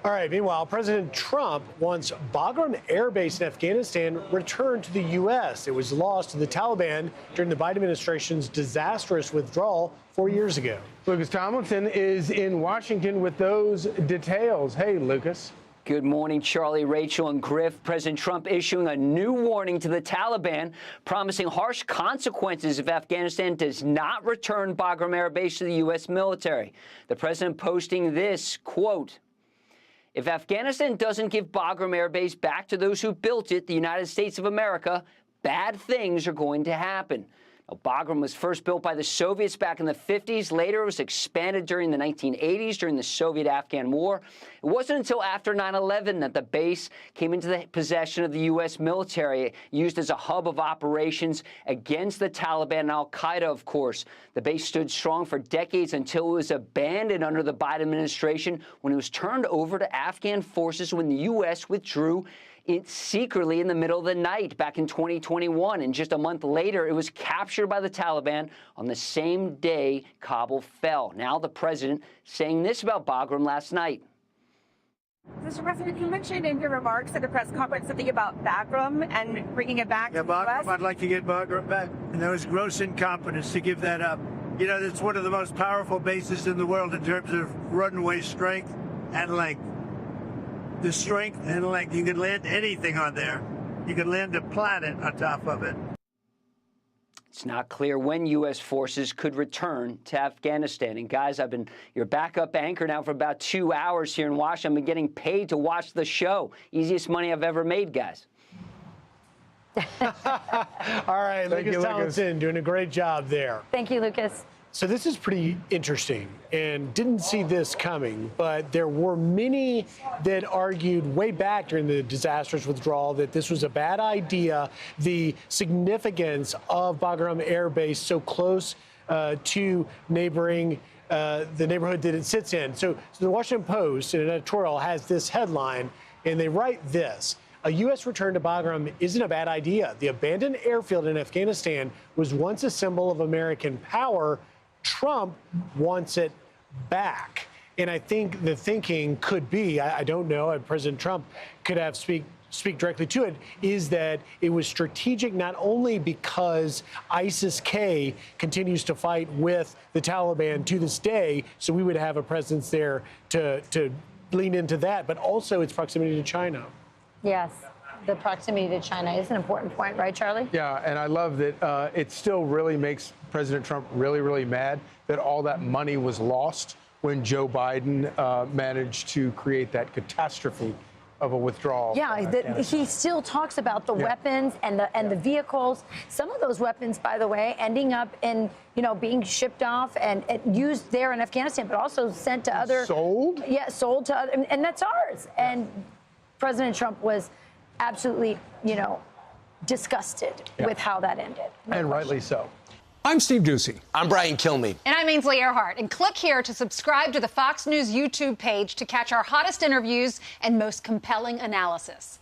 All right. Meanwhile, President Trump wants Bagram Air Base in Afghanistan returned to the U.S. It was lost to the Taliban during the Biden administration's disastrous withdrawal 4 years ago. Lucas Tomlinson is in Washington with those details. Hey, Lucas. Good morning, Charlie, Rachel, and Griff. President Trump issuing a new warning to the Taliban, promising harsh consequences if Afghanistan does not return Bagram Air Base to the U.S. military. The president posting this, quote, "If Afghanistan doesn't give Bagram Air Base back to those who built it, the United States of America, bad things are going to happen." Now, Bagram was first built by the Soviets back in the 50s. Later, it was expanded during the 1980s during the Soviet-Afghan War. It wasn't until after 9/11 that the base came into the possession of the U.S. military, used as a hub of operations against the Taliban and al-Qaeda, of course. The base stood strong for decades until it was abandoned under the Biden administration when it was turned over to Afghan forces when the U.S. withdrew it secretly in the middle of the night back in 2021. And just a month later, it was captured by the Taliban on the same day Kabul fell. Now the president saying this about Bagram last night. Mr. President, you mentioned in your remarks at the press conference something about Bagram and bringing it back to the U.S. I'd like to get Bagram back. And there was gross incompetence to give that up. You know, it's one of the most powerful bases in the world in terms of runway strength and length. The strength and length. You can land anything on there. You can land a planet on top of it. It's not clear when U.S. forces could return to Afghanistan. And guys, I've been your backup anchor now for about 2 hours here in Washington. I've been getting paid to watch the show. Easiest money I've ever made, guys. All right, Lucas Tomlinson doing a great job there. Thank you, Lucas. So this is pretty interesting and didn't see this coming, but there were many that argued way back during the disastrous withdrawal that this was a bad idea. The significance of Bagram Air Base so close to neighboring the neighborhood that it sits in. So the Washington Post, in an editorial, has this headline, and they write this: "A U.S. return to Bagram isn't a bad idea. The abandoned airfield in Afghanistan was once a symbol of American power. Trump wants it back." And I think the thinking could be, I don't know, President Trump could have speak directly to it, is that it was strategic not only because ISIS-K continues to fight with the Taliban to this day, so we would have a presence there to lean into that, but also its proximity to China. Yes, the proximity to China is an important point, right, Charlie? Yeah, and I love that it still really makes President Trump really, really mad that all that money was lost when Joe Biden managed to create that catastrophe of a withdrawal. Yeah, he still talks about the weapons and the vehicles. Some of those weapons, by the way, ending up in, being shipped off and used there in Afghanistan, but also sent to other... Sold? Yeah, sold to other, and that's ours. And President Trump was absolutely, disgusted with how that ended. And rightly so. I'm Steve Doocy. I'm Brian Kilmeade. And I'm Ainsley Earhart. And click here to subscribe to the Fox News YouTube page to catch our hottest interviews and most compelling analysis.